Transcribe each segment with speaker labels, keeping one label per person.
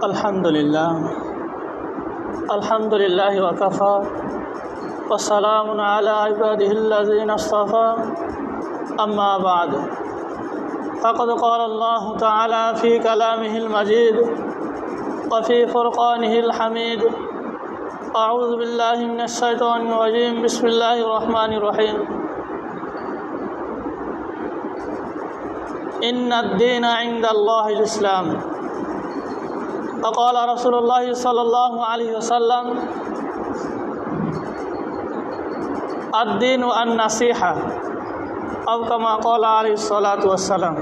Speaker 1: আলহামদুলিল্লাহি ওয়া কাফা ওয়া সালামুন আলা ইবাদিহিল্লাযিনা ইসতাফা আম্মা বা'দ ফাকাদ ক্বালা আল্লাহু তাআলা ফি কালামিহিল মাজিদ ওয়া ফি ফুরকানিহিল হামিদ আউযু বিল্লাহি মিনাশ শাইতানির রাজীম বিসমিল্লাহির রহমানির রহিম ইন্নাদ-দীনা ইনদাল্লাহিল ইসলাম وقال رسول الله صلى الله عليه وسلم الدين النصيحة أو كما قال عليه الصلاة والسلام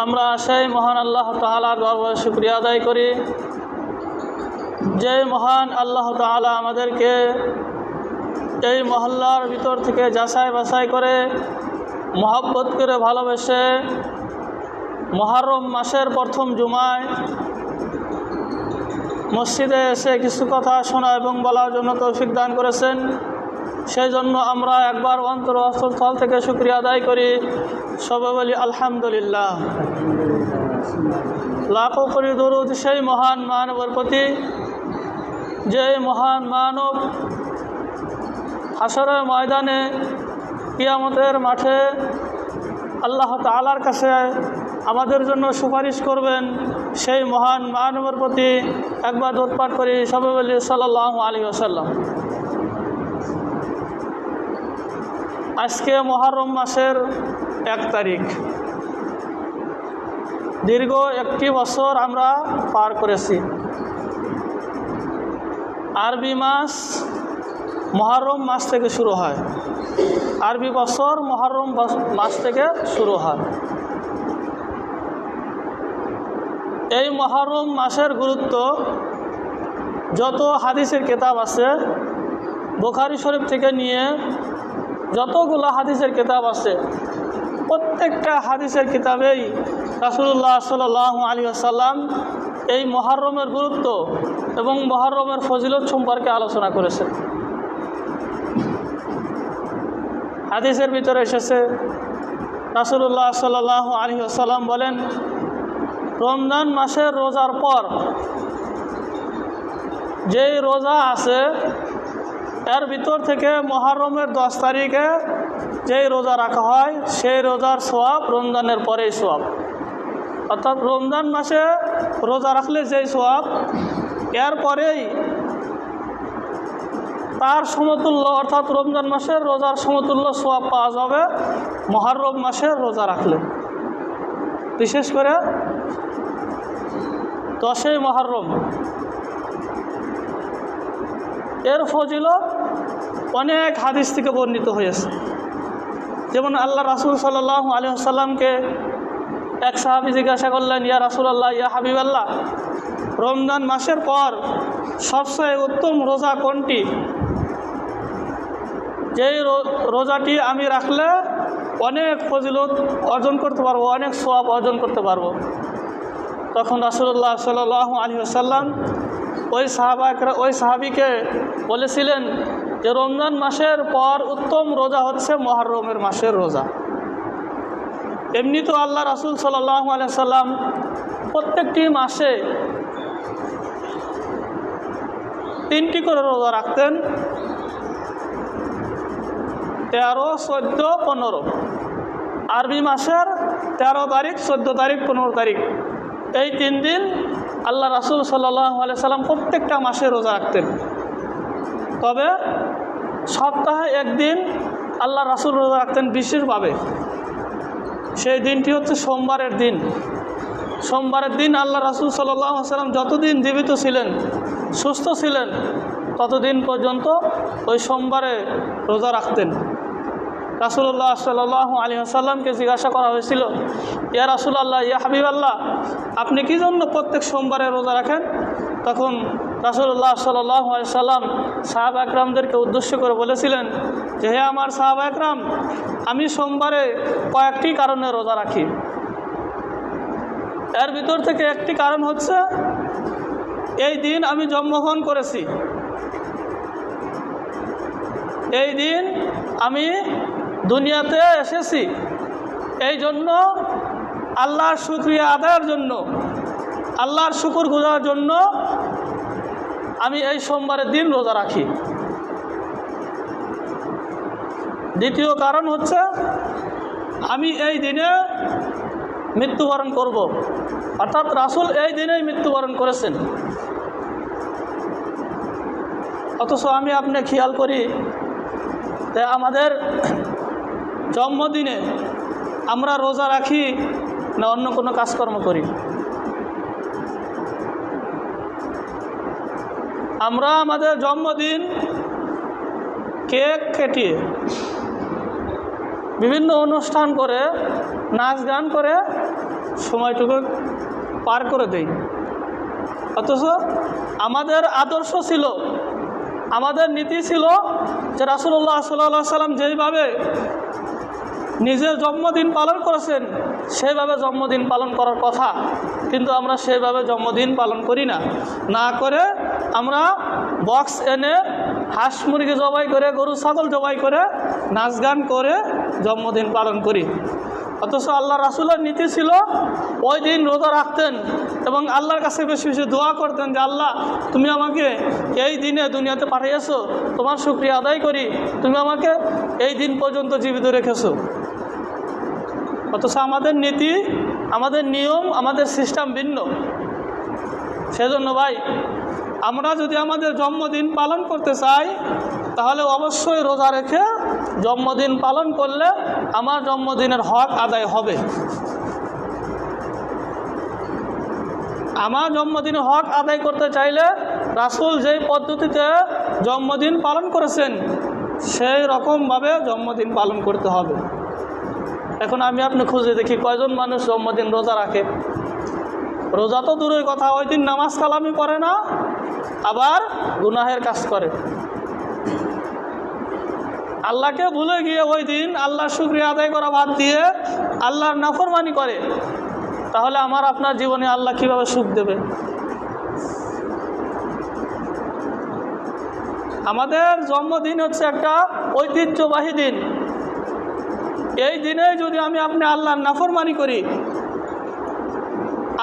Speaker 1: আমরা সেই মহান আল্লাহ তাআলার দরবারে শুকরিয়া আদায় করি যে মহান আল্লাহ তাআলা আমাদেরকে এই মহল্লার ভিতর থেকে যাচাই বাছাই করে মহব্বত করে ভালোবেসে মুহররম মাসের প্রথম জুমায় মসজিদে এসে কিছু কথা শোনা এবং বলার জন্য তৌফিক দান করেছেন। সেই জন্য আমরা একবার অন্তর স্থল থেকে শুকরিয়া আদায় করি, সবে বলি আলহামদুলিল্লাহ। লাখো কোটি দরুদ সেই মহান মানবের প্রতি যে মহান মানব হাশরের ময়দানে কিয়ামতের মাঠে আল্লাহ তাআলার কাছে আমাদের জন্য সুপারিশ করবেন। সেই মহান মানবের প্রতি একবার দরুদ পাঠ করি, সবে বলি সাল্লাল্লাহু আলাইহি ওয়াসাল্লাম। আজকে মুহররম মাসের 1 তারিখ। দীর্ঘ একটি বছর আমরা পার করেছি। আরবি মাস মুহররম মাস থেকে শুরু হয়, আরবি বছর মুহররম মাস থেকে শুরু হয়। এই মুহররম মাসের গুরুত্ব যত হাদিসের কিতাব আছে, বুখারী শরীফ থেকে নিয়ে যতগুলো হাদিসের কিতাব আছে, প্রত্যেকটা হাদিসের কিতাবেই রাসূলুল্লাহ সাল্লাল্লাহু আলাইহি ওয়াসাল্লাম এই মুহররমের গুরুত্ব এবং মুহররমের ফজিলত সম্পর্কে আলোচনা করেছেন। হাদিসের ভিতরে এসেছে রাসূলুল্লাহ সাল্লাল্লাহু আলাইহি ওয়াসাল্লাম বলেন, রমজান মাসের রোজার পর যেই রোজা আছে এর ভিতর থেকে মুহররমের 10 তারিখে যেই রোজা রাখা হয় সেই রোজার সওয়াব রমজানের পরেই সওয়াব। অর্থাৎ রমজান মাসে রোজা রাখলে যেই সওয়াব, এর পরেই তার সমতুল্য অর্থাৎ রমজান মাসের রোজার সমতুল্য সওয়াব পাওয়া যাবে মুহররম মাসের রোজা রাখলে। বিশেষ করে 10ই মুহররম এর ফজিলত অনেক হাদিস থেকে বর্ণিত হয়েছে। যেমন আল্লাহ রাসূল সাল্লাল্লাহু আলাইহি ওয়াসাল্লামকে এক সাহাবী জিজ্ঞাসা করলেন, ইয়া রাসূলুল্লাহ, ইয়া হাবিবাল্লাহ, রমজান মাসের পর সবচেয়ে উত্তম রোজা কোনটি, যেই রোজাটি আমি রাখলে অনেক ফজিলত অর্জন করতে পারবো, অনেক সওয়াব অর্জন করতে পারবো? তখন রাসূলুল্লাহ সাল্লাল্লাহু আলাইহি ওয়াসাল্লাম ওই সাহাবীকে বলেছিলেন যে রমজান মাসের পর উত্তম রোজা হচ্ছে মুহররমের মাসের রোজা। এমনি তো আল্লাহ রাসূল সাল্লাল্লাহু আলাইহি ওয়াসাল্লাম প্রত্যেকটি মাসে 3টি করে রোজা রাখতেন, 13, 14, 15। আরবি মাসের 13 তারিখ, 14 তারিখ, 15 তারিখ, এই 3 দিন আল্লাহ রাসূল সাল্লাল্লাহু আলাইহি ওয়াসাল্লাম প্রত্যেকটা মাসে রোজা রাখতেন। তবে সপ্তাহে একদিন আল্লাহ রাসূল রোজা রাখতেন বিশেষভাবে। সেই দিনটি হচ্ছে সোমবারের দিন। সোমবারের দিন আল্লাহ রাসূল সাল্লাল্লাহু আলাইহি ওয়াসাল্লাম যতদিন জীবিত ছিলেন, সুস্থ ছিলেন, ততদিন পর্যন্ত ওই সোমবারে রোজা রাখতেন। রাসূলুল্লাহ সাল্লাল্লাহু আলাইহি ওয়াসাল্লামকে জিজ্ঞাসা করা হয়েছিল, ইয়া রাসূলুল্লাহ, ইয়া হাবিবাল্লাহ, আপনি কি জন্য প্রত্যেক সোমবারে রোজা রাখেন? তখন রাসূলুল্লাহ সাল্লাল্লাহু আলাইহি ওয়াসাল্লাম সাহাবা একরামদেরকে উদ্দেশ্য করে বলেছিলেন যে, হে আমার সাহাবা একরাম, আমি সোমবারে কয়েকটি কারণে রোজা রাখি। এর ভিতর থেকে একটি কারণ হচ্ছে এই দিন আমি জন্মগ্রহণ করেছি, এই দিন আমি দুনিয়াতে এসেছি, এই জন্য আল্লাহর শুকরিয়া আদায়ের জন্য, আল্লাহর শুকর গুজারের জন্য আমি এই সোমবারের দিন রোজা রাখি। দ্বিতীয় কারণ হচ্ছে আমি এই দিনে মৃত্যুবরণ করব, অর্থাৎ রাসূল এই দিনেই মৃত্যুবরণ করেছেন। অথচ আমি আপনি খেয়াল করি যে আমাদের জন্মদিনে আমরা রোজা রাখি না অন্য কোনো কাজকর্ম করি। আমরা আমাদের জন্মদিন কেক কেটিয়ে বিভিন্ন অনুষ্ঠান করে নাচ গান করে সময়টুকু পার করে দেই। অথচ আমাদের আদর্শ ছিল, আমাদের নীতি ছিল যে রাসূলুল্লাহ সাল্লাল্লাহু আলাইহি সাল্লাম যেইভাবে নিজের জন্মদিন পালন করেছেন সেইভাবে জন্মদিন পালন করার কথা, কিন্তু আমরা সেইভাবে জন্মদিন পালন করি না। না করে আমরা বক্স এনে হাঁস মুরগি জবাই করে, গরু ছাগল জবাই করে, নাচ গান করে জন্মদিন পালন করি। অথচ আল্লাহ রাসূলের নীতি ছিল ওই দিন রোজা রাখতেন এবং আল্লাহর কাছে বেশি বেশি দোয়া করতেন যে আল্লাহ তুমি আমাকে এই দিনে দুনিয়াতে পাঠিয়েছো, তোমার শুকরিয়া আদায় করি, তুমি আমাকে এই দিন পর্যন্ত জীবিত রেখেছো। অথচ আমাদের নীতি, আমাদের নিয়ম, আমাদের সিস্টেম ভিন্ন। সেজন্য ভাই, আমরা যদি আমাদের জন্মদিন পালন করতে চাই তাহলে অবশ্যই রোজা রেখে জন্মদিন পালন করলে আমার জন্মদিনের হক আদায় হবে। আমার জন্মদিনের হক আদায় করতে চাইলে রাসূল যেই পদ্ধতিতে জন্মদিন পালন করেছেন সেই রকমভাবে জন্মদিন পালন করতে হবে। এখন আমি আপনি খুঁজে দেখি কয়জন মানুষ জন্মদিন রোজা রাখে। রোজা তো দূরের কথা, ওই দিন নামাজ কালামি করে না, আবার গুনাহের কাজ করে। আল্লাহকে ভুলে গিয়ে ওই দিন আল্লাহর শুকরিয়া আদায় করা বাদ দিয়ে আল্লাহর নাফরমানি করে, তাহলে আমার আপনার জীবনে আল্লাহ কিভাবে সুখ দেবে? আমাদের জন্মদিন হচ্ছে একটা ঐতিহ্যবাহী দিন। এই দিনে যদি আমি আপনি আল্লাহর নাফরমানি করি,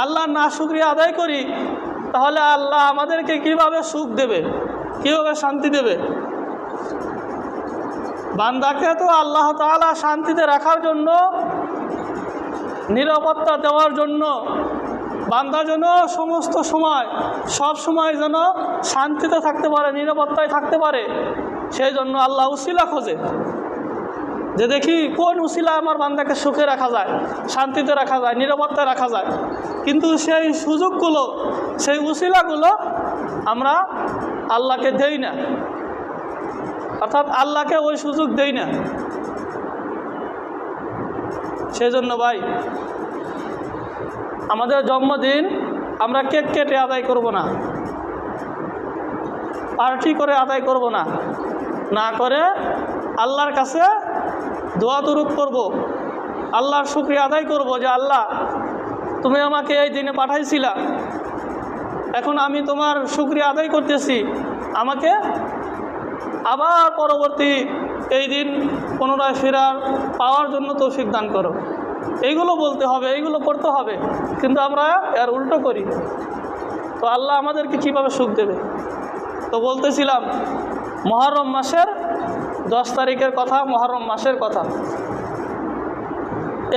Speaker 1: আল্লাহর নাশুকরিয়া আদায় করি, তাহলে আল্লাহ আমাদেরকে কিভাবে সুখ দেবে, কিভাবে শান্তি দেবে? বান্দাকে তো আল্লাহ তাআলা শান্তিতে রাখার জন্য, নিরাপত্তা দেওয়ার জন্য, বান্দা যেন সমস্ত সময় সব সময় যেন শান্তিতে থাকতে পারে, নিরাপত্তায় থাকতে পারে, সেই জন্য আল্লাহ উসিলা খোঁজে যে দেখি কোন উসিলা আমার বান্দাকে সুখে রাখা যায়, শান্তিতে রাখা যায়, নিরাপত্তায় রাখা যায়। কিন্তু সেই সুযোগগুলো, সেই উসিলাগুলো আমরা আল্লাহকে দেই না, অর্থাৎ আল্লাহকে ওই সুযোগ দেই না। সেই জন্য ভাই, আমাদের জন্মদিন আমরা কেক কেটে আদায় করব না, পার্টি করে আদায় করব না, না করে আল্লাহর কাছে দোয়া দরুদ করব, আল্লাহর শুকরিয়া আদায় করব যে আল্লাহ তুমি আমাকে এই দিনে পাঠাইছিলা, এখন আমি তোমার শুকরিয়া আদায় করতেছি, আমাকে আবার পরবর্তী এই দিন পুনরায় ফেরার পাওয়ার জন্য তৌফিক দান করো। এইগুলো বলতে হবে, এইগুলো করতে হবে, কিন্তু আমরা এর উল্টো করি। তো আল্লাহ আমাদেরকে কিভাবে সুখ দেবে? তো বলতেছিলাম মুহররম মাসের 10 তারিখের কথা, মুহররম মাসের কথা।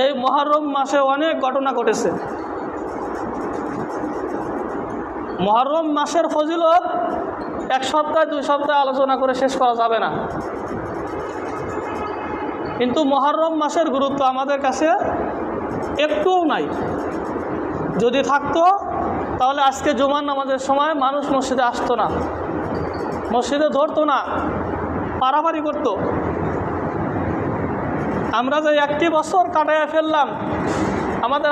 Speaker 1: এই মুহররম মাসে অনেক ঘটনা ঘটেছে। মুহররম মাসের ফজিলত 1 সপ্তাহ 2 সপ্তাহ আলোচনা করে শেষ করা যাবে না, কিন্তু মুহররম মাসের গুরুত্ব আমাদের কাছে একটুও নাই। যদি থাকতো তাহলে আজকে জুমার নামাজের সময় মানুষ মসজিদে আসতো না, মসজিদে ধরতো না, পারাপারি করতো। আমরা যে 1টি বছর কাটাইয়া ফেললাম, আমাদের